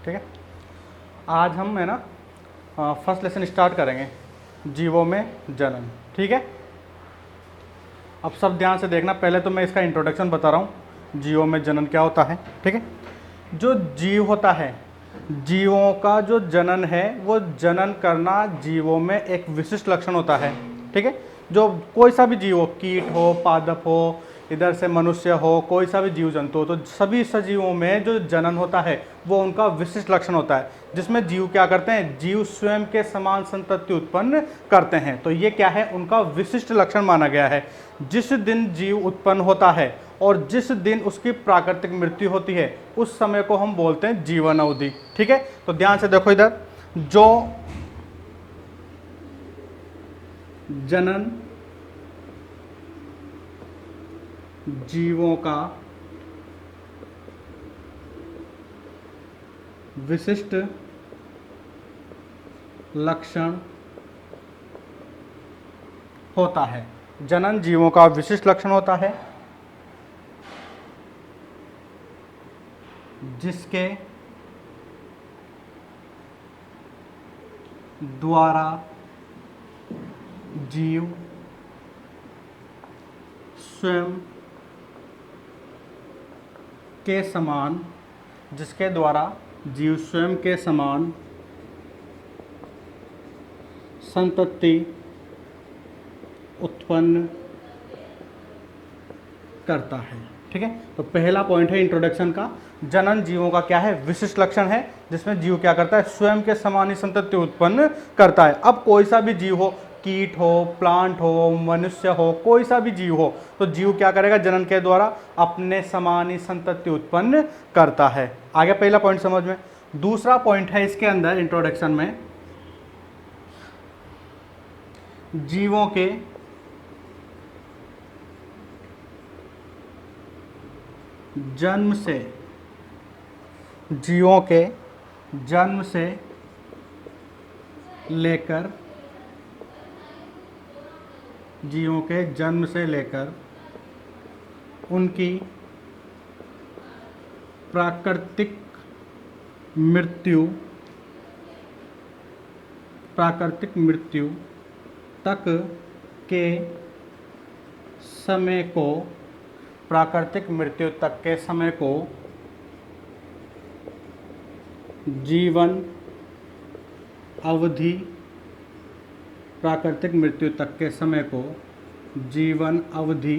ठीक है। आज हम है ना फर्स्ट लेसन स्टार्ट करेंगे, जीवों में जनन। ठीक है, अब सब ध्यान से देखना। पहले तो मैं इसका इंट्रोडक्शन बता रहा हूँ, जीवों में जनन क्या होता है। ठीक है, जो जीव होता है, जीवों का जो जनन है वो जनन करना जीवों में एक विशिष्ट लक्षण होता है। ठीक है, जो कोई सा भी जीव हो, कीट हो, पादप हो, इधर से मनुष्य हो, कोई सा भी जीव जंतु हो, तो सभी सजीवों में जो जनन होता है वो उनका विशिष्ट लक्षण होता है, जिसमें जीव क्या करते हैं, जीव स्वयं के समान संतति उत्पन्न करते हैं। तो ये क्या है, उनका विशिष्ट लक्षण माना गया है। जिस दिन जीव उत्पन्न होता है और जिस दिन उसकी प्राकृतिक मृत्यु होती है उस समय को हम बोलते हैं जीवन अवधि। ठीक है, तो ध्यान से देखो इधर, जो जनन जीवों का विशिष्ट लक्षण होता है, जनन जीवों का विशिष्ट लक्षण होता है, जिसके द्वारा जीव स्वयं के समान, जिसके द्वारा जीव स्वयं के समान संतति उत्पन्न करता है। ठीक है, तो पहला पॉइंट है इंट्रोडक्शन का, जनन जीवों का क्या है, विशिष्ट लक्षण है, जिसमें जीव क्या करता है, स्वयं के समान ही संतति उत्पन्न करता है। अब कोई सा भी जीव हो, कीट हो, प्लांट हो, मनुष्य हो, कोई सा भी जीव हो, तो जीव क्या करेगा, जनन के द्वारा अपने समान ही संतति उत्पन्न करता है। आगे पहला पॉइंट समझ में। दूसरा पॉइंट है इसके अंदर इंट्रोडक्शन में, जीवों के जन्म से, जीवों के जन्म से लेकर, जीवों के जन्म से लेकर उनकी प्राकृतिक मृत्यु, प्राकृतिक मृत्यु तक के समय को, प्राकृतिक मृत्यु तक के समय को जीवन अवधि, प्राकृतिक मृत्यु तक के समय को जीवन अवधि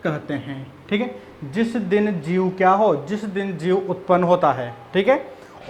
कहते हैं। ठीक है, जिस दिन जीव क्या हो, जिस दिन जीव उत्पन्न होता है, ठीक है,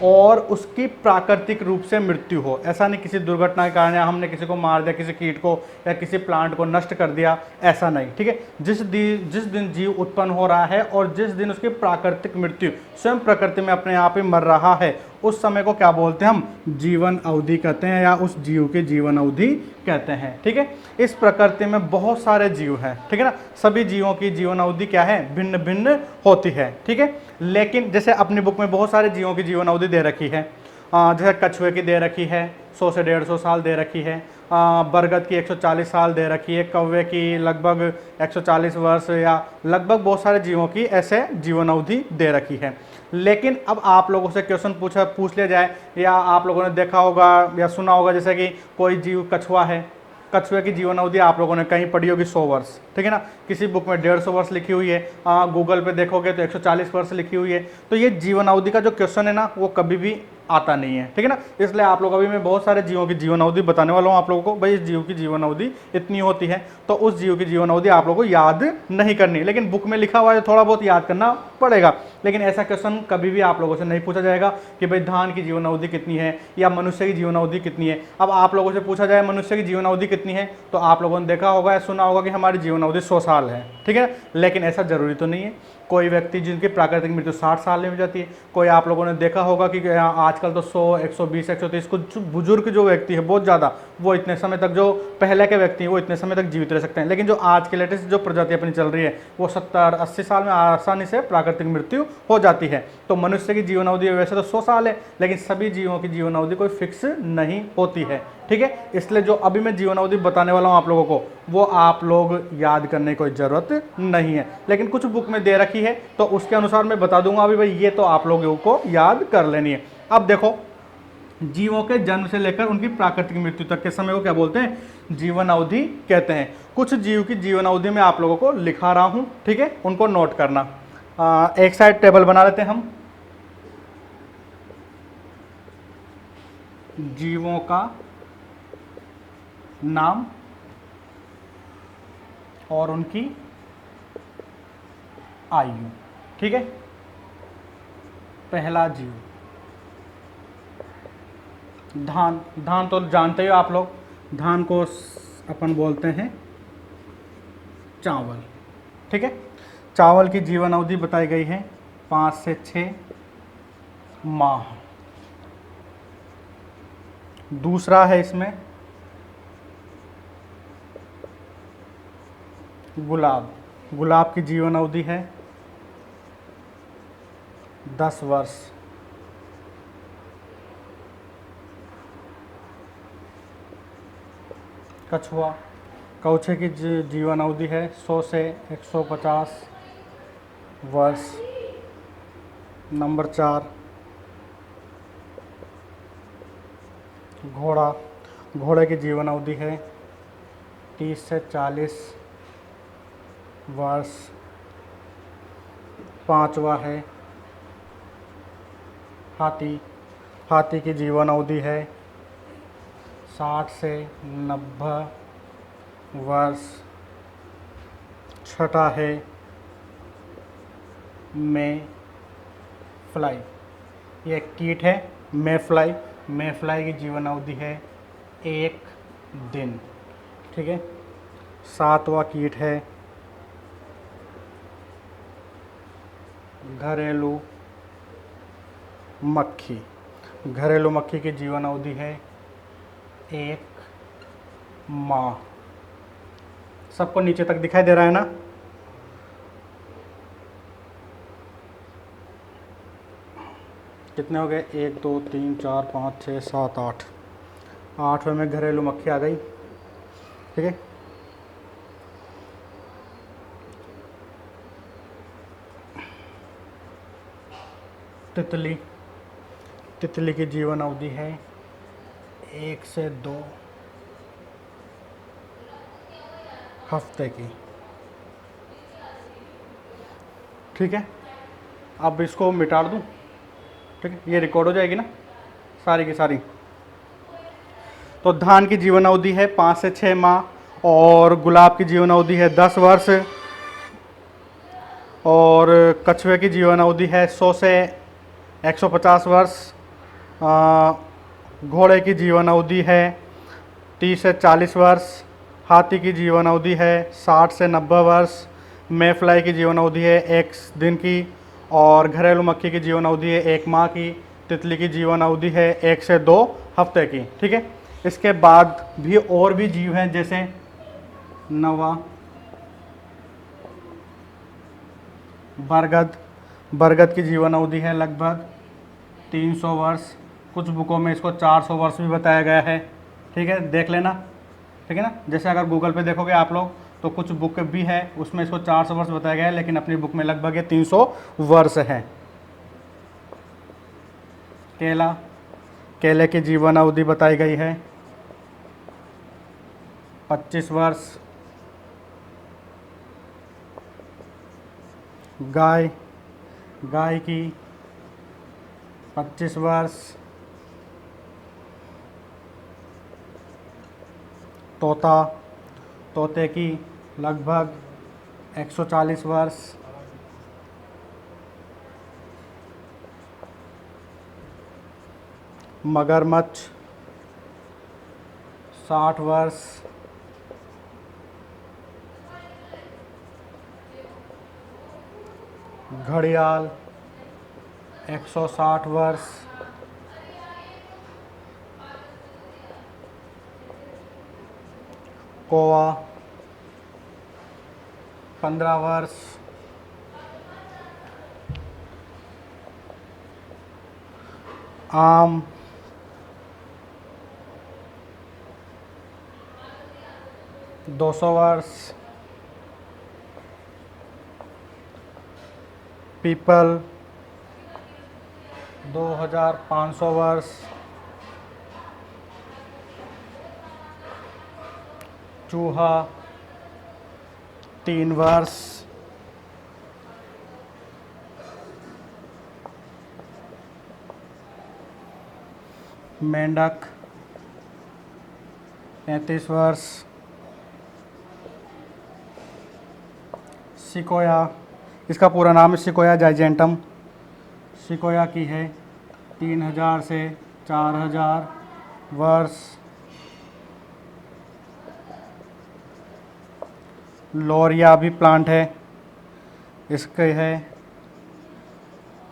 और उसकी प्राकृतिक रूप से मृत्यु हो, ऐसा नहीं किसी दुर्घटना के कारण या हमने किसी को मार दिया, किसी कीट को या किसी प्लांट को नष्ट कर दिया, ऐसा नहीं। ठीक है, जिस दिन जीव उत्पन्न हो रहा है और जिस दिन उसकी प्राकृतिक मृत्यु, स्वयं प्रकृति में अपने आप ही मर रहा है, उस समय को क्या बोलते हैं, हम जीवन अवधि कहते हैं, या उस जीव की जीवन अवधि कहते हैं। ठीक है, इस प्रकृति में बहुत सारे जीव हैं, ठीक है ना, सभी जीवों की जीवन अवधि क्या है, भिन्न भिन्न होती है। ठीक है, लेकिन जैसे अपनी बुक में बहुत सारे जीवों की जीवन अवधि दे रखी है, जैसे कछुए की दे रखी है 100 से 150 साल दे रखी है, बरगद की 140 साल दे रखी है, कौवे की लगभग 140 वर्ष, या लगभग बहुत सारे जीवों की ऐसे जीवन अवधि दे रखी है। लेकिन अब आप लोगों से क्वेश्चन पूछ लिया जाए, या आप लोगों ने देखा होगा या सुना होगा, जैसे कि कोई जीव कछुआ है, कछुए की जीवन अवधि आप लोगों ने कहीं पढ़ी होगी 100 वर्ष, ठीक है ना, किसी बुक में 150 वर्ष लिखी हुई है, गूगल पे देखोगे तो 140 वर्ष लिखी हुई है। तो ये जीवन अवधि का जो क्वेश्चन है ना, वो कभी भी आता नहीं है, ठीक है ना। इसलिए आप लोग, अभी मैं बहुत सारे जीवों की जीवन अवधि बताने वाला हूँ आप लोगों को, भाई इस जीव की जीवन अवधि इतनी होती है, तो उस जीव की जीवन अवधि आप लोगों को याद नहीं करनी, लेकिन बुक में लिखा हुआ है थोड़ा बहुत याद करना पड़ेगा। लेकिन ऐसा क्वेश्चन कभी भी आप लोगों से नहीं पूछा जाएगा कि भाई धान की जीवन अवधि कितनी है या मनुष्य की जीवन अवधि कितनी है। अब आप लोगों से पूछा जाए मनुष्य की जीवन अवधि कितनी है, तो आप लोगों ने देखा होगा या सुना होगा कि हमारी जीवन अवधि 100 साल है, ठीक है, लेकिन ऐसा जरूरी तो नहीं है। कोई व्यक्ति जिनकी प्राकृतिक मृत्यु 60 साल में हो जाती है, कोई आप लोगों ने देखा होगा कि आज आजकल तो 100, 120, 130, कुछ बुजुर्ग जो व्यक्ति है बहुत ज़्यादा, वो इतने समय तक, जो पहले के व्यक्ति हैं वो इतने समय तक जीवित रह सकते हैं। लेकिन जो आज के लेटेस्ट जो प्रजाति अपनी चल रही है वो 70, 80 साल में आसानी से प्राकृतिक मृत्यु हो जाती है। तो मनुष्य की जीवन अवधि वैसे तो 100 साल है, लेकिन सभी जीवों की जीवन अवधि कोई फिक्स नहीं होती है, ठीक है। इसलिए जो अभी मैं जीवन अवधि बताने वाला हूँ आप लोगों को, वो आप लोग याद करने की कोई ज़रूरत नहीं है, लेकिन कुछ बुक में दे रखी है तो उसके अनुसार मैं बता दूंगा अभी भाई, ये तो आप लोगों को याद कर लेनी है। अब देखो, जीवों के जन्म से लेकर उनकी प्राकृतिक मृत्यु तक के समय को क्या बोलते हैं? जीवन अवधि कहते हैं। कुछ जीव की जीवन अवधि में आप लोगों को लिखा रहा हूं, ठीक है, उनको नोट करना। एक साइड टेबल बना लेते हैं हम। जीवों का नाम और उनकी आयु, ठीक है। पहला जीव धान। धान तो जानते हो आप लोग, धान को अपन बोलते हैं चावल, ठीक है। चावल की जीवन अवधि बताई गई है 5 से 6 माह। दूसरा है इसमें गुलाब। गुलाब की जीवन अवधि है 10 वर्ष। कछुआ। कौछे की जीवन अवधि है 100 से 150 वर्ष। नंबर 4 घोड़ा। घोड़े की जीवन अवधि है 30 से 40 वर्ष। पांचवा है हाथी। हाथी की जीवन अवधि है 60 से 90 वर्ष। छठा है मे फ्लाई। ये एक कीट है मे फ्लाई। मे फ्लाई की जीवन अवधि है 1 दिन, ठीक है। सातवां कीट है घरेलू मक्खी। घरेलू मक्खी की जीवन अवधि है 1 माह। सबको नीचे तक दिखाई दे रहा है ना? कितने हो गए? 1 2 3 4 5 6 7 8। 8वें में घरेलू मक्खी आ गई, ठीक है। तितली। तितली की जीवन अवधि है 1 से 2 हफ्ते की, ठीक है। अब इसको मिटा दूं, ठीक है, ये रिकॉर्ड हो जाएगी ना सारी की सारी। तो धान की जीवन अवधि है 5 से 6 माह और गुलाब की जीवन अवधि है 10 वर्ष और कछुए की जीवन अवधि है 100 से 150 वर्ष। घोड़े की जीवन अवधि है 30 से 40 वर्ष। हाथी की जीवन अवधि है 60 से 90 वर्ष। मेफ्लाई की जीवन अवधि है 1 दिन की और घरेलू मक्खी की जीवन अवधि है 1 माह की। तितली की जीवन अवधि है 1 से 2 हफ्ते की, ठीक है। इसके बाद भी और भी जीव हैं जैसे नवा, बरगद। बरगद की जीवन अवधि है लगभग 300 वर्ष। कुछ बुकों में इसको 400 वर्ष भी बताया गया है, ठीक है, देख लेना, ठीक है ना। जैसे अगर गूगल पे देखोगे आप लोग तो कुछ बुक भी है उसमें इसको 400 वर्ष बताया गया है, लेकिन अपनी बुक में लगभग ये 300 वर्ष है। केला। केले की जीवन अवधि बताई गई है 25 वर्ष। गाय। गाय की 25 वर्ष। तोता। तोते की लगभग 140 वर्ष। मगरमच्छ 60 वर्ष। घड़ियाल 160 वर्ष। कौवा 15 वर्ष, आम 200 वर्ष, पीपल 2500 वर्ष, चूहा 3 वर्ष, मेंढक 35 वर्ष, सिकोया, इसका पूरा नाम है सिकोया जाइजेंटम, सिकोया की है 3000 से 4000 वर्ष, लोरिया भी प्लांट है, इसके है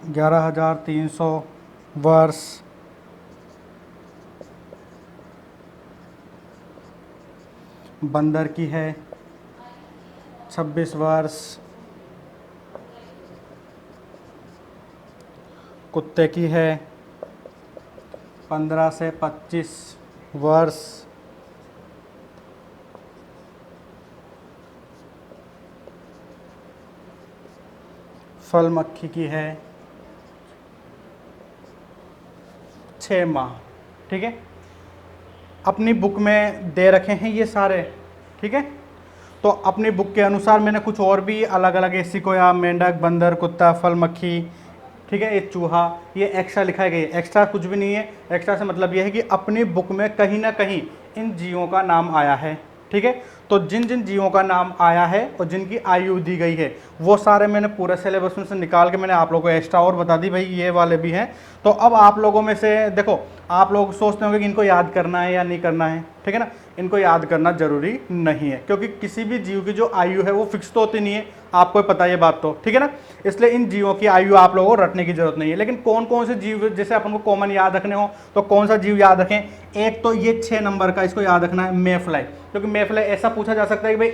11300 वर्ष, बंदर की है 26 वर्ष, कुत्ते की है 15 से 25 वर्ष, फल मक्खी की है 6 माह। ठीक है, अपनी बुक में दे रखे हैं ये सारे। ठीक है, तो अपनी बुक के अनुसार मैंने कुछ और भी अलग अलग है, सिकोया, मेंढक, बंदर, कुत्ता, फल मक्खी, ठीक है, ये चूहा, ये एक्स्ट्रा लिखा गया है। एक्स्ट्रा कुछ भी नहीं है, एक्स्ट्रा से मतलब ये है कि अपनी बुक में कहीं ना कहीं इन जीवों का नाम आया है। ठीक है, तो जिन जिन जीवों का नाम आया है और जिनकी आयु दी गई है वो सारे मैंने पूरे सिलेबस में से निकाल के मैंने आप लोगों को एक्स्ट्रा और बता दी, भाई ये वाले भी हैं। तो अब आप लोगों में से देखो, आप लोग सोचते होंगे कि इनको याद करना है या नहीं करना है। ठीक है ना, इनको याद करना जरूरी नहीं है, क्योंकि किसी भी जीव की जो आयु है वो फिक्स तो होती नहीं है, आपको पता है ये बात तो। ठीक है ना, इसलिए इन जीवों की आयु आप लोगों को रटने की जरूरत नहीं है। लेकिन कौन कौन से जीव जैसे अपन को कॉमन याद रखने हो तो कौन सा जीव याद रखें? एक तो ये 6 नंबर का, इसको याद रखना है, मे फ्लाई। क्योंकि मे फ्लाई ऐसा पूछा जा सकता है कि भाई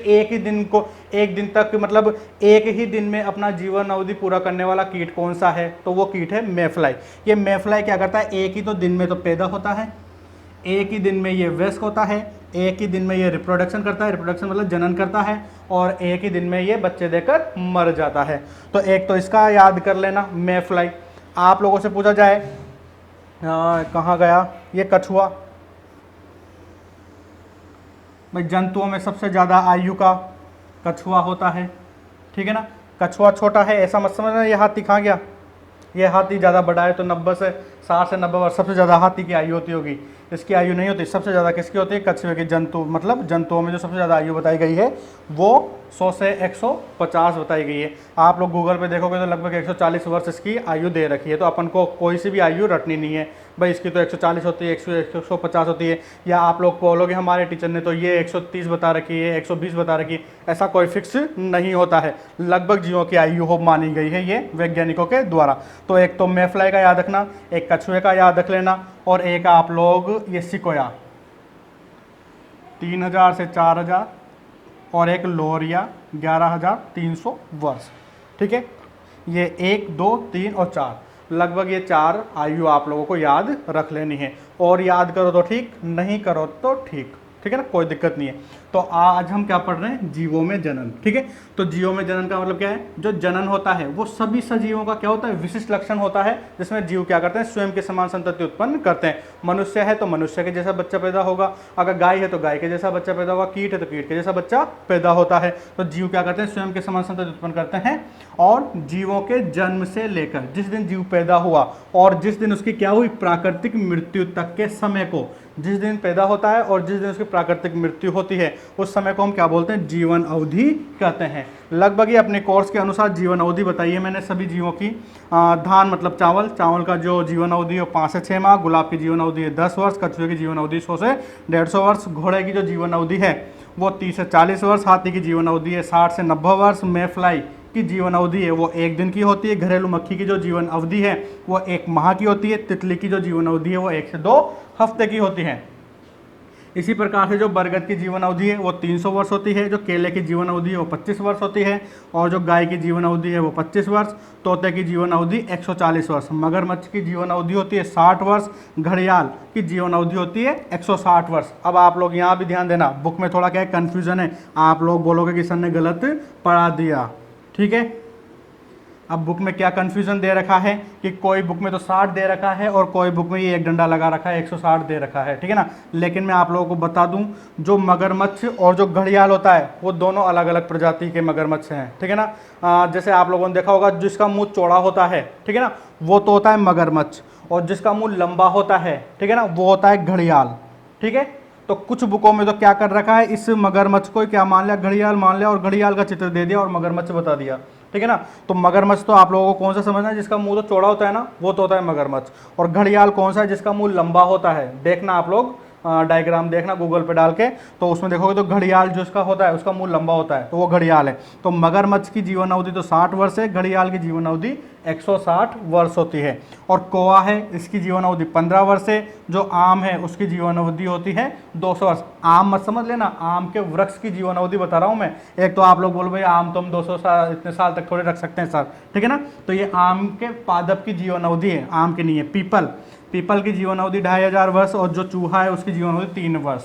एक दिन तक मतलब एक ही दिन में अपना जीवन अवधि पूरा करने वाला कीट कौन सा है, तो वो कीट है मे फ्लाई। ये मे फ्लाई क्या करता है, एक ही तो दिन में तो पैदा होता है, एक ही दिन में ये वयस्क होता है, एक ही दिन में ये रिप्रोडक्शन करता है, रिप्रोडक्शन मतलब जनन करता है, और एक ही दिन में ये बच्चे देकर मर जाता है। तो एक तो इसका याद कर लेना, मे फ्लाई। आप लोगों से पूछा जाए कहाँ गया ये कछुआ, भाई जंतुओं में सबसे ज़्यादा आयु का कछुआ होता है। ठीक है ना, कछुआ छोटा है ऐसा मत समझना ये हाथी कहाँ गया, ये हाथी ज़्यादा बड़ा है तो 60 से 90 वर्ष सबसे ज़्यादा हाथी की आयु होती होगी, इसकी आयु नहीं होती। सबसे ज़्यादा किसकी होती है, कछुए की। जंतु मतलब जंतुओं में जो सबसे ज़्यादा आयु बताई गई है वो 100 से 150 बताई गई है। आप लोग गूगल पे देखोगे तो लगभग 140 वर्ष इसकी आयु दे रखी है। तो अपन को कोई सी भी आयु रटनी नहीं है, भाई इसकी तो 140 होती है, 150 होती है, या आप लोग बोलोगे हमारे टीचर ने तो ये 130 बता रखी है, 120 बता रखी है। ऐसा कोई फिक्स नहीं होता है, लगभग जीवों की आयु हो मानी गई है ये वैज्ञानिकों के द्वारा। तो एक तो मे फ्लाई का याद रखना, एक कछुए का याद रख लेना, और एक आप लोग ये सिकोया 3000 से 4000, और एक लोरिया 11300 वर्ष। ठीक है, ये 1, 2, 3 और 4, लगभग ये 4 आयु आप लोगों को याद रख लेनी है। और याद करो तो ठीक, नहीं करो तो ठीक। ठीक है ना, कोई दिक्कत नहीं है। तो आज हम क्या पढ़ रहे हैं, जीवों में जनन। ठीक है, तो जीवों में जनन का मतलब क्या है, जो जनन होता है वो सभी सजीवों का क्या होता है, विशिष्ट लक्षण होता है, जिसमें जीव क्या करते हैं, स्वयं के समान संतति उत्पन्न करते हैं। मनुष्य है तो मनुष्य के जैसा बच्चा पैदा होगा, अगर गाय है तो गाय के जैसा बच्चा पैदा होगा, कीट है तो कीट के जैसा बच्चा पैदा होता है। तो जीव क्या करते हैं, स्वयं के समान संतति उत्पन्न करते हैं। और जीवों के जन्म से लेकर जिस दिन जीव पैदा हुआ और जिस दिन उसकी क्या हुई, प्राकृतिक मृत्यु तक के समय को, जिस दिन पैदा होता है और जिस दिन उसकी प्राकृतिक मृत्यु होती है, उस समय को हम क्या बोलते हैं, जीवन अवधि कहते हैं। लगभग ये अपने कोर्स के अनुसार जीवन अवधि बताई है मैंने सभी जीवों की। धान मतलब चावल, चावल का जो जीवन अवधि है 5 से 6 माह, गुलाब की जीवन अवधि है 10 वर्ष, कछुए की जीवन अवधि 100 से 150 वर्ष, घोड़े की जो जीवन अवधि है वो 30 से 40 वर्ष, हाथी की जीवन अवधि है 60 से 90 वर्ष, मे फ्लाई की जीवन अवधि है वो 1 दिन की होती है, घरेलू मक्खी की जो जीवन अवधि है वो 1 माह की होती है, तितली की जो जीवन अवधि है वो 1 से 2 हफ्ते की होती है। इसी प्रकार से जो बरगद की जीवन अवधि है वो 300 वर्ष होती है, जो केले की जीवन अवधि है वो 25 वर्ष होती है, और जो गाय की जीवन अवधि है वो 25 वर्ष, तोते की जीवन अवधि 140 वर्ष, मगरमच्छ की जीवन अवधि होती है 60 वर्ष, घड़ियाल की जीवन अवधि होती है 160 वर्ष। अब आप लोग यहाँ भी ध्यान देना, बुक में थोड़ा क्या है कन्फ्यूजन है, आप लोग बोलोगे कि सर ने गलत पढ़ा दिया, ठीक है। अब बुक में क्या कन्फ्यूजन दे रखा है कि कोई बुक में तो 60 दे रखा है और कोई बुक में ये एक डंडा लगा रखा है 160 दे रखा है, ठीक है ना। लेकिन मैं आप लोगों को बता दूं, जो मगरमच्छ और जो घड़ियाल होता है वो दोनों अलग अलग प्रजाति के मगरमच्छ हैं, ठीक है ना। जैसे आप लोगों ने देखा होगा जिसका मुंह चौड़ा होता है, ठीक है ना, वो तो होता है मगरमच्छ, और जिसका मुंह लंबा होता है, ठीक है ना, वो होता है घड़ियाल, ठीक है। तो कुछ बुकों में तो क्या कर रखा है, इस मगरमच्छ को क्या मान लिया, घड़ियाल मान लिया, और घड़ियाल का चित्र दे दिया और मगरमच्छ बता दिया, ठीक है ना। तो मगरमच्छ तो आप लोगों को कौन सा समझना है, जिसका मुंह तो चौड़ा होता है ना, वो तो होता है मगरमच्छ। और घड़ियाल कौन सा है, जिसका मुंह लंबा होता है। देखना आप लोग डायग्राम देखना गूगल पे डाल के, तो उसमें देखोगे तो घड़ियाल जो उसका होता है उसका मुंह लंबा होता है, तो वो घड़ियाल है। तो मगरमच्छ की जीवन अवधि तो 60 वर्ष है, घड़ियाल की जीवन अवधि 160 वर्ष होती है। और कौवा है, इसकी जीवन अवधि 15 वर्ष है। जो आम है उसकी जीवन अवधि होती है 200 वर्ष। आम मत समझ लेना, आम के वृक्ष की जीवन अवधि बता रहा हूँ मैं। एक तो आप लोग बोलो भाई आम तो हम 200 साल इतने साल तक थोड़े रख सकते हैं सर, ठीक है ना। तो ये आम के पादप की जीवन अवधि है, आम की नहीं है। पीपल की जीवन अवधि 2500 वर्ष, और जो चूहा है उसकी जीवन अवधि 3 वर्ष।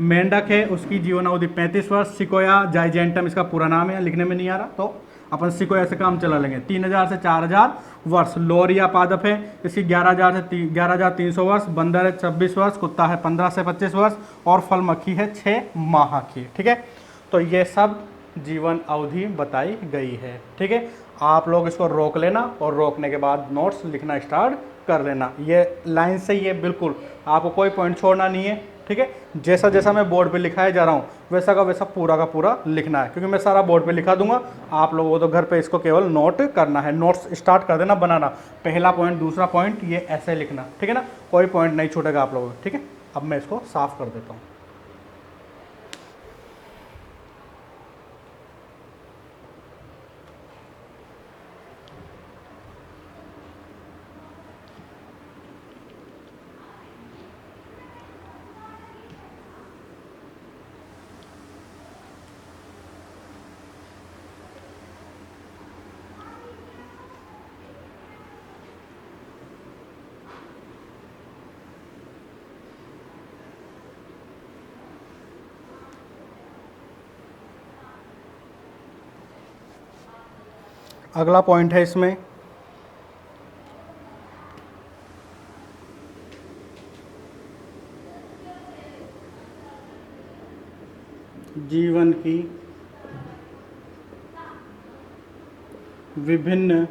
मेंढक है उसकी जीवन अवधि 35 वर्ष। सिकोया जाइजेंटम इसका पूरा नाम है, लिखने में नहीं आ रहा तो अपन सिकोया से काम चला लेंगे, 3000 से 4000 वर्ष। लोरिया पादप है, इसकी 11,300 वर्ष। बंदर है 26 वर्ष। कुत्ता है 15 से 25 वर्ष, और फल मक्खी है 6 माह की, ठीक है। तो ये सब जीवन अवधि बताई गई है, ठीक है। आप लोग इसको रोक लेना और रोकने के बाद नोट्स लिखना स्टार्ट कर लेना। ये लाइन से ही है, बिल्कुल आपको कोई पॉइंट छोड़ना नहीं है, ठीक है। जैसा जैसा मैं बोर्ड पे लिखाया जा रहा हूँ वैसा का वैसा पूरा का पूरा लिखना है, क्योंकि मैं सारा बोर्ड पे लिखा दूंगा, आप लोगों को तो घर पे इसको केवल नोट करना है। नोट्स स्टार्ट कर देना बनाना, पहला पॉइंट दूसरा पॉइंट ये ऐसे लिखना, ठीक है ना, कोई पॉइंट नहीं छूटेगा आप लोगों को, ठीक है। अब मैं इसको साफ कर देता हूँ। अगला पॉइंट है इसमें जीवन की विभिन्न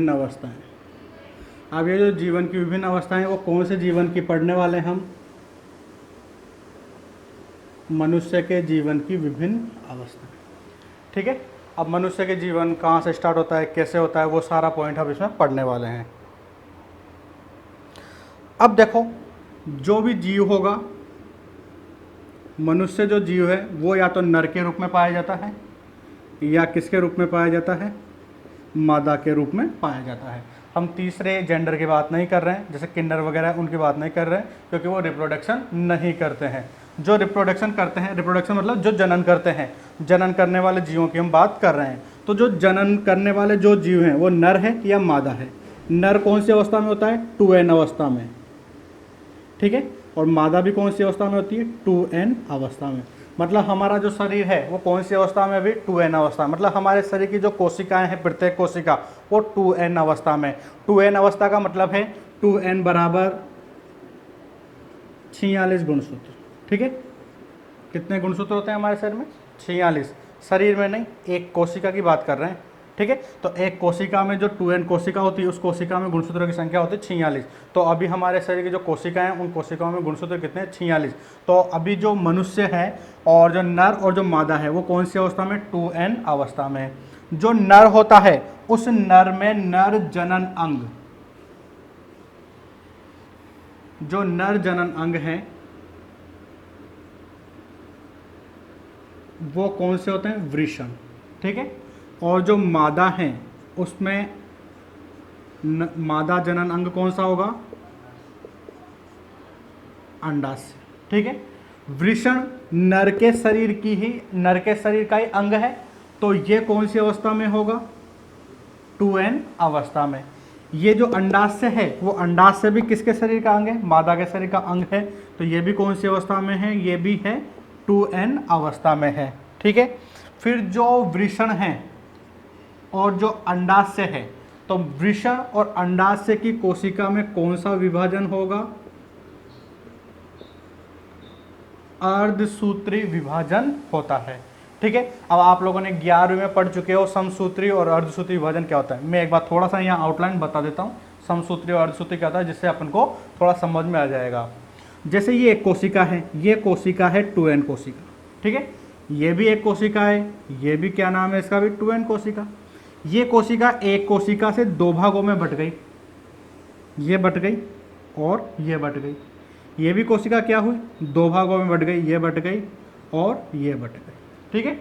अवस्थाएं। अब ये जो जीवन की विभिन्न अवस्थाएं हैं वो कौन से जीवन की पढ़ने वाले हैं हम, मनुष्य के जीवन की विभिन्न अवस्थाएं, ठीक है। अब मनुष्य के जीवन कहाँ से स्टार्ट होता है, कैसे होता है, वो सारा पॉइंट हम इसमें पढ़ने वाले हैं। अब देखो, जो भी जीव होगा, मनुष्य जो जीव है वो या तो नर के रूप में पाया जाता है, या किसके रूप में पाया जाता है, मादा के रूप में पाया जाता है। हम तीसरे जेंडर की बात नहीं कर रहे हैं, जैसे किन्नर वगैरह उनकी बात नहीं कर रहे हैं, क्योंकि वो रिप्रोडक्शन नहीं करते हैं। जो रिप्रोडक्शन करते हैं, रिप्रोडक्शन मतलब जो जनन करते हैं, जनन करने वाले जीवों की हम बात कर रहे हैं। तो जो जनन करने वाले जो जीव हैं वो नर है या मादा है। नर कौन सी अवस्था में होता है, 2n अवस्था में, ठीक है। और मादा भी कौन सी अवस्था में होती है, 2n अवस्था में। मतलब हमारा जो शरीर है वो कौन सी अवस्था में, अभी 2n अवस्था। मतलब हमारे शरीर की जो कोशिकाएं हैं, प्रत्येक कोशिका, वो 2n अवस्था में। 2n अवस्था का मतलब है 2n बराबर 46 गुणसूत्र, ठीक है। कितने गुणसूत्र होते हैं हमारे शरीर में, 46। शरीर में नहीं, एक कोशिका की बात कर रहे हैं, ठीक है। तो एक कोशिका में जो 2n कोशिका होती है, उस कोशिका में गुणसूत्रों की संख्या होती है 46। तो अभी हमारे शरीर की जो कोशिकाएं हैं उन कोशिकाओं में गुणसूत्र कितने हैं, 46। तो अभी जो मनुष्य है और जो नर और जो मादा है वो कौन सी अवस्था में, 2n अवस्था में। जो नर होता है उस नर में नर जनन अंग, जो नर जनन अंग है वो कौन से होते हैं, वृषण, ठीक है। और जो मादा हैं उसमें मादा जनन अंग कौन सा होगा? अंडाशय। ठीक है, वृषण नर के शरीर का ही अंग है, तो ये कौन सी अवस्था में होगा? 2n अवस्था में। ये जो अंडाशय है वो अंडाशय भी किसके शरीर का अंग है? मादा के शरीर का अंग है, तो ये भी कौन सी अवस्था में है? ये भी है 2n अवस्था में है। ठीक है, फिर जो वृषण है और जो अंडाशय है, तो वृषण और अंडाशय की कोशिका में कौन सा विभाजन होगा? अर्धसूत्री विभाजन होता है। ठीक है, अब आप लोगों ने 11वीं में पढ़ चुके हो समसूत्री और अर्धसूत्री विभाजन क्या होता है। मैं एक बार थोड़ा सा यहाँ आउटलाइन बता देता हूँ, समसूत्री और अर्धसूत्री क्या होता है, जिससे अपन को थोड़ा समझ में आ जाएगा। जैसे ये एक कोशिका है, ये कोशिका है 2n कोशिका। ठीक है, ये भी एक कोशिका है, ये भी क्या नाम है इसका भी? 2n कोशिका। ये कोशिका एक कोशिका से दो भागों में बट गई, ये बट गई और ये बट गई। ये भी कोशिका क्या हुई? दो भागों में बट गई, ये बट गई और ये बट गई। ठीक है,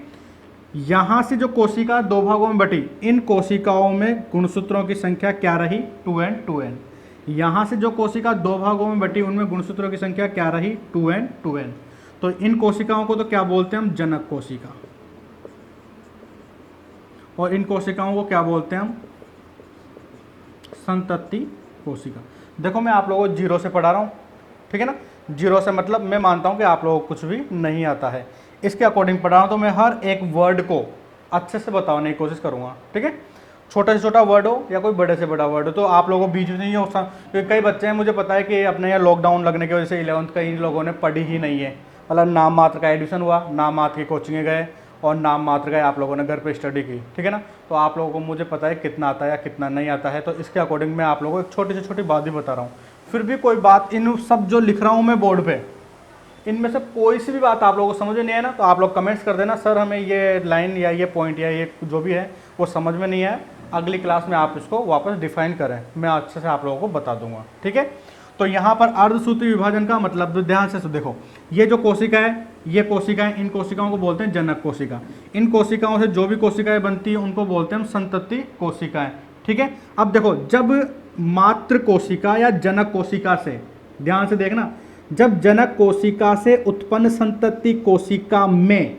यहां से जो कोशिका दो भागों में बटी, इन कोशिकाओं में गुणसूत्रों की संख्या क्या रही? 2n 2n। यहां से जो कोशिका दो भागों में बटी, उनमें गुणसूत्रों की संख्या क्या रही? 2n 2n। तो इन कोशिकाओं को तो क्या बोलते हैं हम? जनक कोशिका। और इन कोशिकाओं को क्या बोलते हैं हम? संतति कोशिका। देखो मैं आप लोगों को 0 से पढ़ा रहा हूं, ठीक है ना। 0 से मतलब मैं मानता हूं कि आप लोगों को कुछ भी नहीं आता है, इसके अकॉर्डिंग पढ़ा रहा हूं, तो मैं हर एक वर्ड को अच्छे से बताने की कोशिश करूंगा। ठीक है, छोटा से छोटा वर्ड हो या कोई बड़े से बड़ा वर्ड हो, तो आप लोगों को बीच में नहीं हो। क्योंकि कई बच्चे हैं, मुझे पता है कि अपने यहाँ लॉकडाउन लगने की वजह से 11th का इन लोगों ने पढ़ी ही नहीं है। मतलब नाम मात्र का एडमिशन हुआ, नाम मात्र की कोचिंग गए और नाम मात्र का आप लोगों ने घर पे स्टडी की। ठीक है ना, तो आप लोगों को मुझे पता है कितना आता है या कितना नहीं आता है, तो इसके अकॉर्डिंग मैं आप लोगों को एक छोटी से छोटी बात ही बता रहा हूँ। फिर भी कोई बात, इन सब जो लिख रहा हूँ मैं बोर्ड पे, इनमें से कोई सी भी बात आप लोगों को समझ में नहीं है ना, तो आप लोग कमेंट्स कर देना, सर हमें ये लाइन या ये पॉइंट या ये जो भी है वो समझ में नहीं है, अगली क्लास में आप इसको वापस डिफाइन करें, मैं अच्छे से आप लोगों को बता दूंगा। ठीक है, तो यहाँ पर अर्धसूत्री विभाजन का मतलब ध्यान से देखो, ये जो कोशिका है, ये कोशिकाएं, इन कोशिकाओं को बोलते हैं जनक कोशिका। इन कोशिकाओं से जो भी कोशिकाएं बनती है उनको बोलते हैं हम संतति कोशिकाएं। ठीक है, अब देखो, जब मातृ कोशिका या जनक कोशिका से, ध्यान से देखना, जब जनक कोशिका से उत्पन्न संतति कोशिका में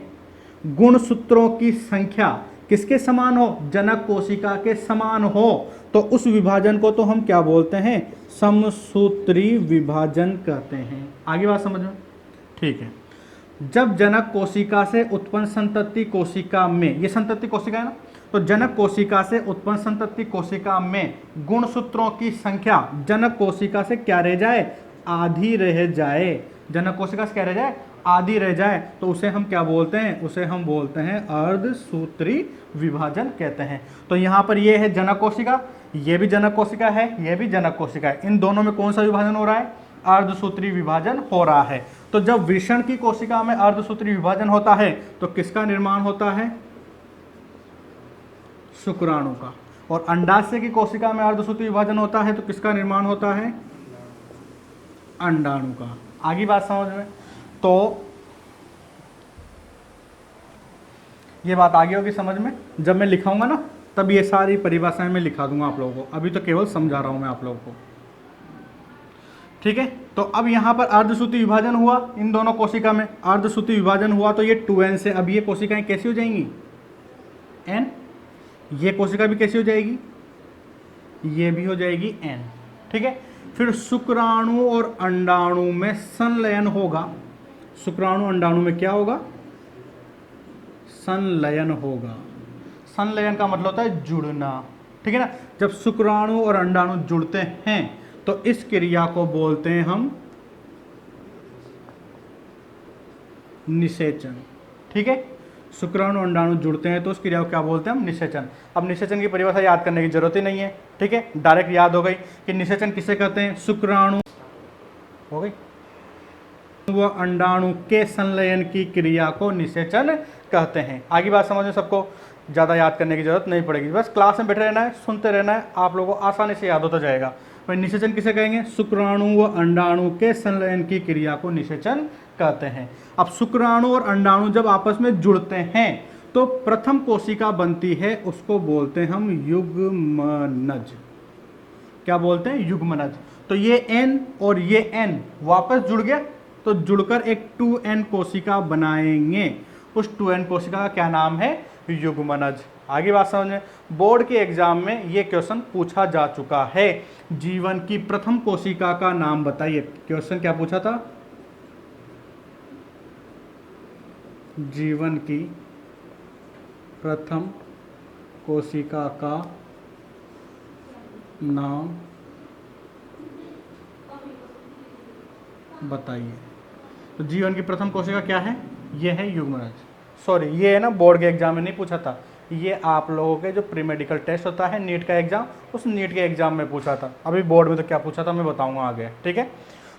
गुणसूत्रों की संख्या किसके समान हो? जनक कोशिका के समान हो, तो उस विभाजन को तो हम क्या बोलते हैं? समसूत्री विभाजन कहते हैं। आगे बात समझ में? ठीक है, जब जनक कोशिका से उत्पन्न संतति कोशिका में, ये संतति कोशिका है ना, तो जनक कोशिका से उत्पन्न संतति कोशिका में गुणसूत्रों की संख्या जनक कोशिका से क्या रह जाए? आधी रह जाए। जनक कोशिका से क्या रह जाए? आधी रह जाए, तो उसे हम क्या बोलते हैं? उसे हम बोलते हैं अर्धसूत्री विभाजन कहते हैं। तो यहाँ पर ये है जनक कोशिका, ये भी जनक कोशिका है, ये भी जनक कोशिका है, इन दोनों में कौन सा विभाजन हो रहा है? अर्धसूत्री विभाजन हो रहा है। तो जब वृषण की कोशिका में अर्धसूत्री विभाजन होता है, तो किसका निर्माण होता है? शुक्राणु का। और अंडाशय की कोशिका में अर्धसूत्री विभाजन होता है, तो किसका निर्माण होता है? अंडाणु का। आगे बात समझ में? तो ये बात आगे होगी समझ में, जब मैं लिखाऊंगा ना, तब ये सारी परिभाषाएं मैं लिखा दूंगा आप लोगों को, अभी तो केवल समझा रहा हूं मैं आप लोगों को। ठीक है, तो अब यहाँ पर अर्धसूत्री विभाजन हुआ, इन दोनों कोशिका में अर्धसूत्री विभाजन हुआ, तो ये 2n से अब ये कोशिकाएं कैसी हो जाएंगी? n। ये कोशिका भी कैसी हो जाएगी? ये भी हो जाएगी n। ठीक है, फिर शुक्राणु और अंडाणु में संलयन होगा। शुक्राणु अंडाणु में क्या होगा? संलयन होगा। संलयन का मतलब होता है जुड़ना। ठीक है ना, जब शुक्राणु और अंडाणु जुड़ते हैं तो इस क्रिया को बोलते हैं हम निषेचन। ठीक है, शुक्राणु अंडाणु जुड़ते हैं तो उस क्रिया को क्या बोलते हैं हम? निषेचन। अब निषेचन की परिभाषा याद करने की जरूरत ही नहीं है। ठीक है, डायरेक्ट याद हो गई कि निषेचन किसे कहते हैं? शुक्राणु हो गई व अंडाणु के संलयन की क्रिया को निषेचन कहते हैं। आगे बात समझ में? सबको ज़्यादा याद करने की जरूरत नहीं पड़ेगी, बस क्लास में बैठे रहना है, सुनते रहना है, आप लोगों को आसानी से याद होता जाएगा। भाई निषेचन किसे कहेंगे? शुक्राणु व अंडाणु के संलयन की क्रिया को निषेचन कहते हैं। अब शुक्राणु और अंडाणु जब आपस में जुड़ते हैं तो प्रथम कोशिका बनती है, उसको बोलते हैं हम युग्मनज। क्या बोलते हैं, युग्मनज। तो ये N और ये N वापस जुड़ गया, तो जुड़कर एक 2N कोशिका बनाएंगे। उस 2N कोशिका का क्या नाम है, युग्मनज। आगे बात समझ में। बोर्ड के एग्जाम में ये क्वेश्चन पूछा जा चुका है। जीवन की प्रथम कोशिका का नाम बताइए। क्वेश्चन क्या पूछा था, जीवन की प्रथम कोशिका का नाम बताइए। तो जीवन की प्रथम कोशिका क्या है, ये है युग्मनज। सॉरी, ये है ना बोर्ड के एग्जाम में नहीं पूछा था, ये आप लोगों के जो प्री मेडिकल टेस्ट होता है नीट का एग्जाम, उस नीट के एग्जाम में पूछा था। अभी बोर्ड में तो क्या पूछा था मैं बताऊंगा आगे, ठीक है।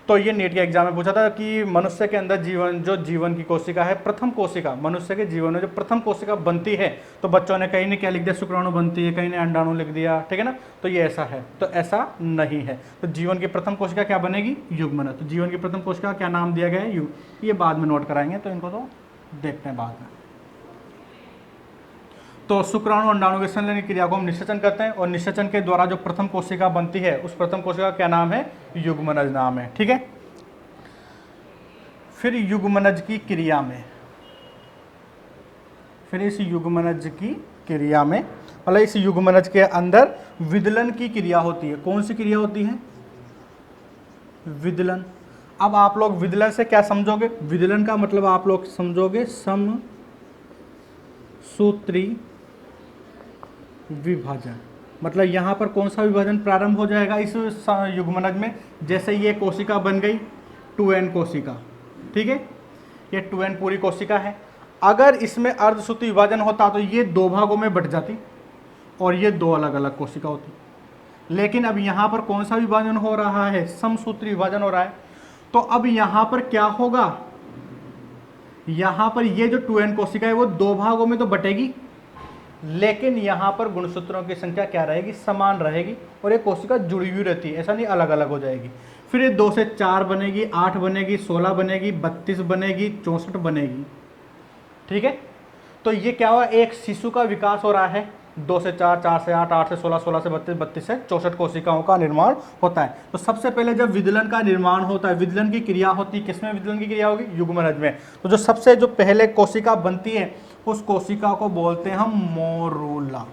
तो ये नीट के एग्जाम में पूछा था कि मनुष्य के अंदर जीवन की कोशिका है, प्रथम कोशिका, मनुष्य के जीवन में जो प्रथम कोशिका बनती है, तो बच्चों ने कहीं ने क्या लिख दिया, शुक्राणु बनती है, कहीं ने अंडाणु लिख दिया, ठीक है ना। तो ये ऐसा है, तो ऐसा नहीं है। तो जीवन की प्रथम कोशिका क्या बनेगी, युग्मनज। तो जीवन की प्रथम कोशिका क्या नाम दिया गया है, ये बाद में नोट कराएंगे, तो इनको तो देखते हैं बाद में। तो शुक्राणु अंडाणु की संलयन क्रिया को हम निषेचन करते हैं, और निषेचन के द्वारा जो प्रथम कोशिका बनती है, उस प्रथम कोशिका का क्या नाम है, युग्मनज नाम है, ठीक है। फिर युग्मनज की क्रिया में, फिर इस युग्मनज की क्रिया में, मतलब इस युग्मनज के अंदर विदलन की क्रिया होती है। कौन सी क्रिया होती है, विदलन। अब आप लोग विदलन से क्या समझोगे, विदलन का मतलब आप लोग समझोगे समसूत्री विभाजन। मतलब यहाँ पर कौन सा विभाजन प्रारंभ हो जाएगा इस युग्मनज में, जैसे ये कोशिका बन गई 2N कोशिका, ठीक है, ये 2N पूरी कोशिका है। अगर इसमें अर्धसूत्री विभाजन होता तो ये 2 भागों में बट जाती और ये 2 अलग अलग कोशिका होती। लेकिन अब यहाँ पर कौन सा विभाजन हो रहा है, समसूत्री विभाजन हो रहा है। तो अब यहाँ पर क्या होगा, यहाँ पर ये जो 2N कोशिका है वो 2 भागों में तो बटेगी, लेकिन यहाँ पर गुणसूत्रों की संख्या क्या रहेगी, समान रहेगी, और ये कोशिका जुड़ी हुई रहती है, ऐसा नहीं अलग अलग हो जाएगी। फिर ये 2 से 4 बनेगी, 8 बनेगी, 16 बनेगी, 32 बनेगी, 64 बनेगी, ठीक है। तो ये क्या हुआ, एक शिशु का विकास हो रहा है, 2 से 4, 4 से 8, 8 से 16, 16 से 32, 32 से 64 कोशिकाओं का निर्माण होता है। तो सबसे पहले जब विदलन का निर्माण होता है, विदलन की क्रिया होती है, किसमें विदलन की क्रिया होगी, युग्मनज में। तो जो सबसे जो पहले कोशिका बनती है, उस कोशिका को बोलते हैं हम मोरूला।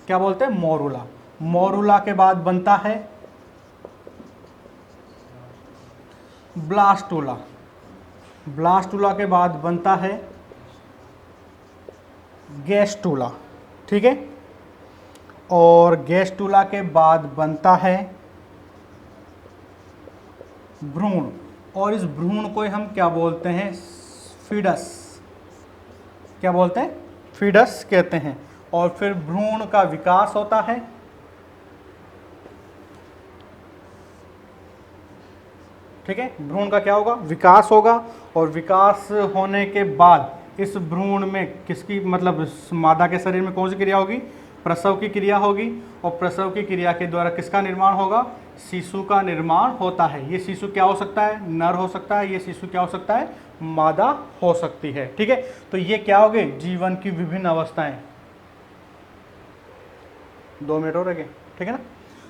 क्या बोलते हैं, मोरूला। मोरूला के बाद बनता है ब्लास्टूला। ब्लास्टूला के बाद बनता है गैस्टूला, ठीक है। और गैस्टूला के बाद बनता है भ्रूण, और इस भ्रूण को हम क्या बोलते हैं, फीडस। क्या बोलते हैं, फीडस कहते हैं। और फिर भ्रूण का विकास होता है, ठीक है। भ्रूण का क्या होगा, विकास होगा, और विकास होने के बाद इस भ्रूण में किसकी, मतलब मादा के शरीर में कौन सी क्रिया होगी, प्रसव की क्रिया होगी, और प्रसव की क्रिया के द्वारा किसका निर्माण होगा, शिशु का निर्माण होता है। ये शिशु क्या हो सकता है, नर हो सकता है, ये शिशु क्या हो सकता है, मादा हो सकती है, ठीक है। तो ये क्या हो गए, जीवन की विभिन्न अवस्थाएं। 2 मिनट और रह गए, ठीक है ना।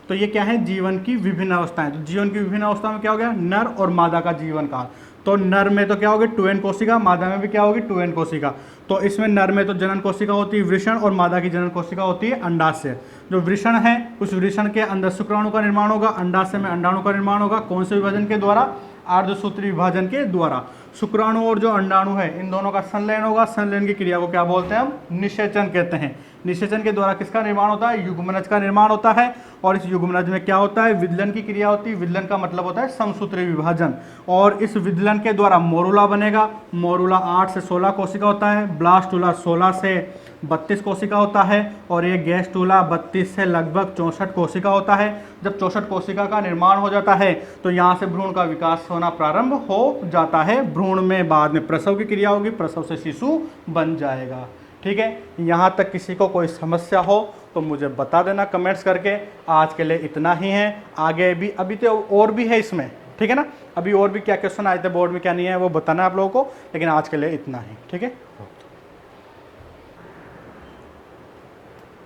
तो ये क्या है, जीवन की विभिन्न अवस्थाएं। तो जीवन की विभिन्न अवस्थाओं में क्या हो गया, नर और मादा का जीवन काल। तो नर में तो क्या होगी 2N कोशिका, मादा में भी क्या होगी 2N कोशिका। तो इसमें नर में तो जनन कोशिका होती है वृषण, और मादा की जनन कोशिका होती है अंडाशय। जो वृषण है, उस वृषण के अंदर शुक्राणु का निर्माण होगा, अंडाशय में अंडाणु का निर्माण होगा। कौन से विभाजन के द्वारा, अर्धसूत्री विभाजन के द्वारा। शुक्राणु और जो अंडाणु है, इन दोनों का संलयन होगा। संलयन की क्रिया को क्या बोलते हैं हम, निषेचन कहते हैं। निषेचन के द्वारा किसका निर्माण होता है, युग्मनज का निर्माण होता है। और इस युग्मनज में क्या होता है, विदलन की क्रिया होती है। विदलन का मतलब होता है समसूत्री विभाजन। और इस विदलन के द्वारा मोरूला बनेगा। मोरूला 8 से 16 कोशिका होता है। ब्लास्टूला 16 से 32 कोशिका होता है। और ये गैस्टूला 32 से लगभग 64 कोशिका होता है। जब 64 कोशिका का निर्माण हो जाता है तो यहाँ से भ्रूण का विकास होना प्रारंभ हो जाता है। भ्रूण में बाद में प्रसव की क्रिया होगी, प्रसव से शिशु बन जाएगा, ठीक है। यहाँ तक किसी को कोई समस्या हो तो मुझे बता देना कमेंट्स करके। आज के लिए इतना ही है, आगे भी अभी तो और भी है इसमें, ठीक है ना। अभी और भी क्या क्वेश्चन आए थे बोर्ड में, क्या नहीं है वो बताना है आप लोगों को, लेकिन आज के लिए इतना ही, ठीक है।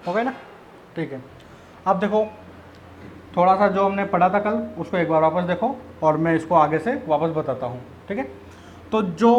हो गया ना, ठीक है। अब देखो थोड़ा सा जो हमने पढ़ा था कल उसको एक बार वापस देखो और मैं इसको आगे से वापस बताता हूँ, ठीक है। तो जो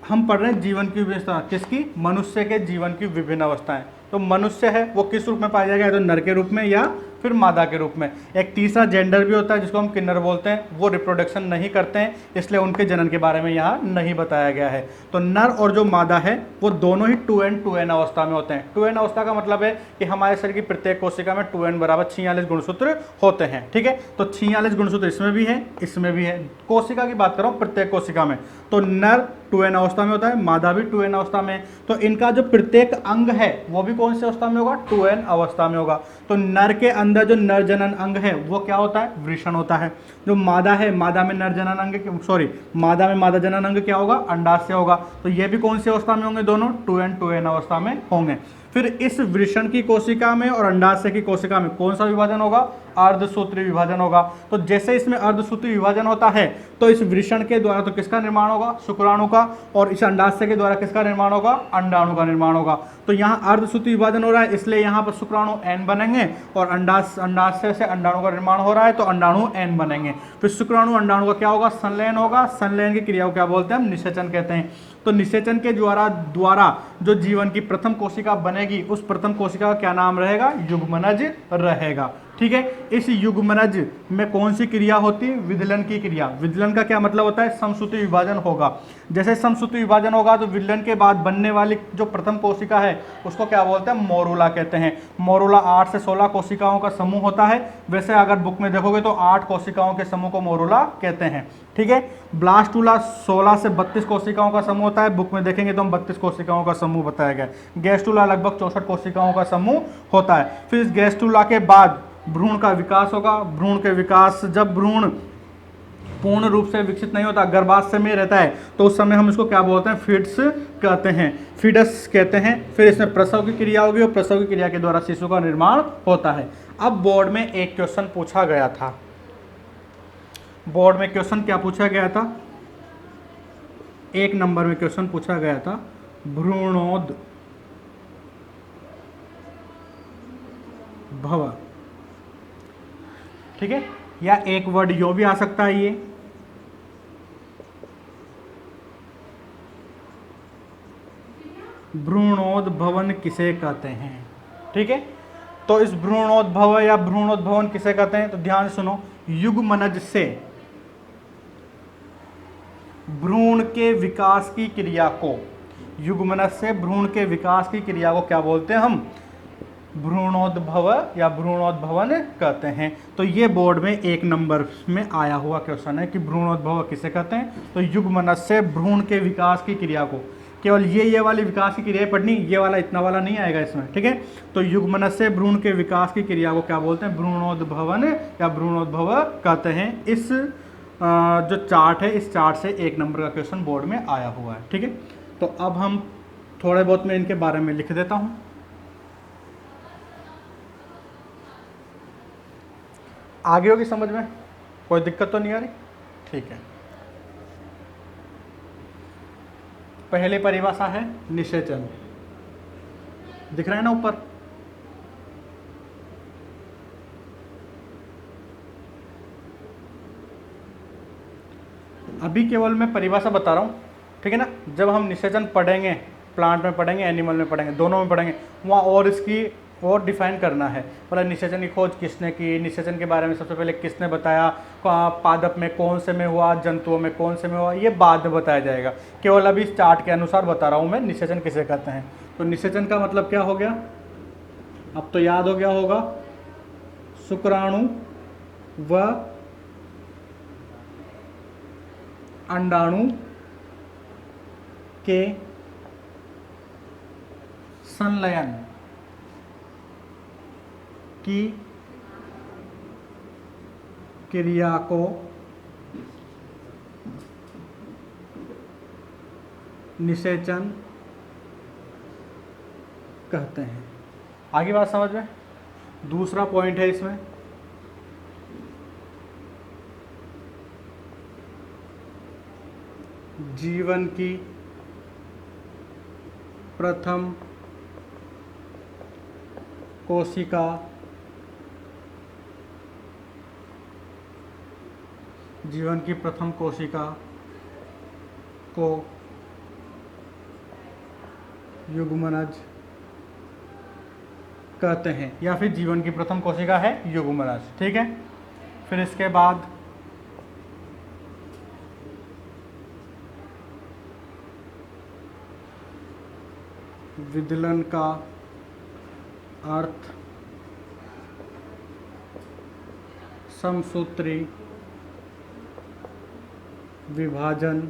हम पढ़ रहे हैं जीवन की विविधता, किसकी? मनुष्य के जीवन की विभिन्न अवस्थाएं। तो मनुष्य है वो किस रूप में पाया जाएगा? या तो नर के रूप में या फिर मादा के रूप में। एक तीसरा जेंडर भी होता है जिसको हम किन्नर बोलते हैं, वो रिप्रोडक्शन नहीं करते हैं, इसलिए उनके जनन के बारे में यहाँ नहीं बताया गया है। तो नर और जो मादा है वो दोनों ही 2n अवस्था में होते हैं। 2n अवस्था का मतलब है कि हमारे शरीर की प्रत्येक कोशिका में 2n बराबर 46 गुणसूत्र होते हैं, ठीक है। तो 46 गुणसूत्र इसमें भी है, इसमें भी है। कोशिका की बात कर रहा हूँ, प्रत्येक कोशिका में। तो नर 2n अवस्था में होता है, मादा भी 2n अवस्था में। तो इनका जो प्रत्येक अंग है वो भी कौन सी अवस्था में होगा? 2n अवस्था में होगा। तो नर के अंदर जो नर जनन अंग है वो क्या होता है? वृषण होता है। जो मादा है, मादा में नर जनन अंग, सॉरी, मादा में मादा जनन अंग क्या होगा? अंडाशय होगा। तो ये भी कौन सी अवस्था में होंगे? दोनों 2n अवस्था में होंगे। फिर इस वृषण की कोशिका में और अंडाशय की कोशिका में कौन सा विभाजन होगा? अर्धसूत्री विभाजन होगा। तो जैसे इसमें अर्धसूत्री विभाजन होता है तो इस वृषण के द्वारा तो किसका निर्माण होगा? शुक्राणु का। और इस अंडाशय के द्वारा किसका निर्माण होगा? अंडाणु का निर्माण होगा। तो यहाँ अर्धसूत्री विभाजन हो रहा है, इसलिए यहाँ पर शुक्राणु n बनेंगे और अंडाशय से अंडाणु का निर्माण हो रहा है तो अंडाणु n बनेंगे। फिर शुक्राणु अंडाणु का क्या होगा? संलयन होगा। संलयन की क्रिया को क्या बोलते हैं? हम निषेचन कहते हैं। तो निषेचन के द्वारा जो जीवन की प्रथम कोशिका बनेगी उस प्रथम कोशिका का क्या नाम रहेगा? युग्मनज रहेगा, ठीक है। इस युग्मनज में कौन सी क्रिया होती है? विदलन की क्रिया। विदलन का क्या मतलब होता है? समसूत्री विभाजन होगा। जैसे समसूत्री विभाजन होगा तो विदलन के बाद बनने वाली जो प्रथम कोशिका है उसको क्या बोलते हैं? मोरूला कहते हैं। मोरूला 8 से 16 कोशिकाओं का समूह होता है। वैसे अगर बुक में देखोगे तो 8 कोशिकाओं के समूह को मोरूला कहते हैं, ठीक है। ब्लास्टूला 16 से 32 कोशिकाओं का समूह होता है। बुक में देखेंगे तो हम 32 कोशिकाओं का समूह बताया गया। गैस्टूला लगभग 64 कोशिकाओं का समूह होता है। फिर इस गैस्टूला के बाद भ्रूण का विकास होगा। भ्रूण के विकास, जब भ्रूण पूर्ण रूप से विकसित नहीं होता, गर्भाशय में रहता है, तो उस समय हम इसको क्या बोलते हैं? फीड्स कहते हैं, फीडस कहते हैं। फिर इसमें प्रसव की क्रिया होगी और प्रसव की क्रिया के द्वारा शिशु का निर्माण होता है। अब बोर्ड में एक क्वेश्चन पूछा गया था। बोर्ड में क्वेश्चन क्या पूछा गया था? 1 नंबर में क्वेश्चन पूछा गया था, भ्रूणोद्भव, ठीक है। या एक वर्ड यो भी आ सकता है, ये भ्रूणोद्भवन किसे कहते हैं, ठीक है। तो इस भ्रूणोद्भव या भ्रूणोद्भवन किसे कहते हैं? तो ध्यान से सुनो, युग्मनज से भ्रूण के विकास की क्रिया को, युग्मनज से भ्रूण के विकास की क्रिया को क्या बोलते हैं हम? भ्रूणोद्भव या भ्रूणोद्भवन कहते हैं। तो ये बोर्ड में 1 नंबर में आया हुआ क्वेश्चन है कि भ्रूणोद्भव किसे कहते हैं? तो युग्मनज से भ्रूण के विकास की क्रिया को, केवल ये वाली विकास की क्रिया पढ़नी, ये वाला इतना वाला नहीं आएगा इसमें, ठीक है। तो युग्मनज से भ्रूण के विकास की क्रिया को क्या बोलते हैं? भ्रूणोद्भवन या भ्रूणोद्भव कहते हैं। इस जो चार्ट है, इस चार्ट से 1 नंबर का क्वेश्चन बोर्ड में आया हुआ है, ठीक है। तो अब हम थोड़े बहुत मैं इनके बारे में लिख देता हूँ। आगे होगी समझ में? कोई दिक्कत तो नहीं आ रही? ठीक है। पहले परिभाषा है निषेचन, दिख रहा है ना ऊपर? अभी केवल मैं परिभाषा बता रहा हूँ, ठीक है ना। जब हम निषेचन पढ़ेंगे, प्लांट में पढ़ेंगे, एनिमल में पढ़ेंगे, दोनों में पढ़ेंगे, वहाँ और इसकी और डिफाइन करना है। मतलब निषेचन की खोज किसने की, निषेचन के बारे में सबसे पहले किसने बताया, पादप में कौन से में हुआ, जंतुओं में कौन से में हुआ, ये बाद में बताया जाएगा। केवल अभी इस चार्ट के अनुसार बता रहा हूँ मैं निषेचन किसे कहते हैं। तो निषेचन का मतलब क्या हो गया? अब तो याद हो गया होगा, शुक्राणु व अंडाणु के संलयन की क्रिया को निषेचन कहते हैं। आगे बात समझ में? दूसरा पॉइंट है इसमें, जीवन की प्रथम कोशिका जीवन की प्रथम कोशिका को युग्मनज कहते हैं, या फिर जीवन की प्रथम कोशिका है युग्मनज। ठीक है, फिर इसके बाद विदलन का अर्थ समसूत्री विभाजन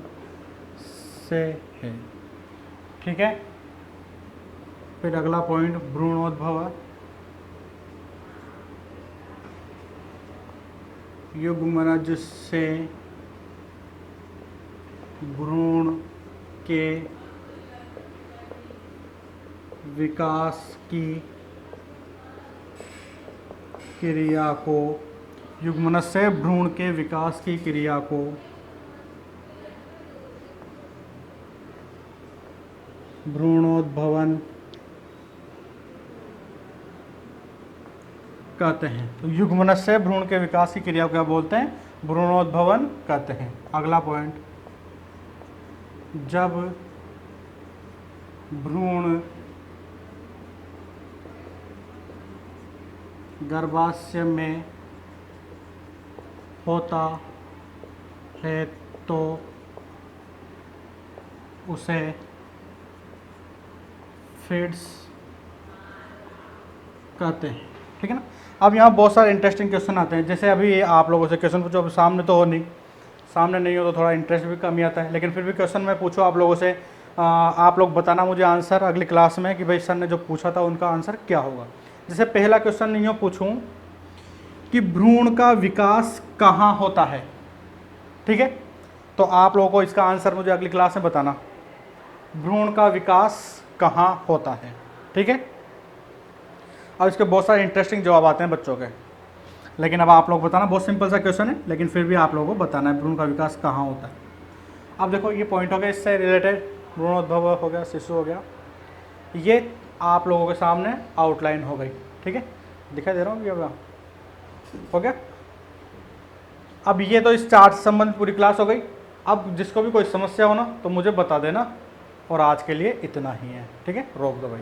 से है। ठीक है, फिर अगला पॉइंट भ्रूणोद्भव। युग्मनज से भ्रूण के विकास की क्रिया को, युग्मनज से भ्रूण के विकास की क्रिया को भ्रूणोद्भवन कहते हैं। तो युग्मनज से भ्रूण के विकास की क्रिया को क्या बोलते हैं? भ्रूणोद्भवन कहते हैं। अगला पॉइंट, जब भ्रूण गर्भाशय में होता है तो उसे फीड्स कहते हैं। ठीक है ना। अब यहाँ बहुत सारे इंटरेस्टिंग क्वेश्चन आते हैं, जैसे अभी आप लोगों से क्वेश्चन पूछो, अभी सामने तो हो नहीं, सामने नहीं हो तो थोड़ा इंटरेस्ट भी कम ही आता है, लेकिन फिर भी क्वेश्चन मैं पूछूँ आप लोगों से, आप लोग बताना मुझे आंसर अगली क्लास में कि भाई सर ने जो पूछा था उनका आंसर क्या होगा। जैसे पहला क्वेश्चन नहीं हो पूछूँ कि भ्रूण का विकास कहाँ होता है। ठीक है, तो आप लोगों को इसका आंसर मुझे अगली क्लास में बताना, भ्रूण का विकास कहाँ होता है। ठीक है, अब इसके बहुत सारे इंटरेस्टिंग जवाब आते हैं बच्चों के, लेकिन अब आप लोग बताना, बहुत सिंपल सा क्वेश्चन है लेकिन फिर भी आप लोगों को बताना है भ्रूण का विकास कहाँ होता है। अब देखो ये पॉइंट हो गया इससे रिलेटेड, भ्रूणोद्भव हो गया, शिशु हो गया, ये आप लोगों के सामने आउटलाइन हो गई। ठीक है, दिखाई दे रहा हूँ ये हो गया। अब ये तो इस चार्ट से संबंधित पूरी क्लास हो गई। अब जिसको भी कोई समस्या हो ना तो मुझे बता देना, और आज के लिए इतना ही है। ठीक है, रोक दो भाई।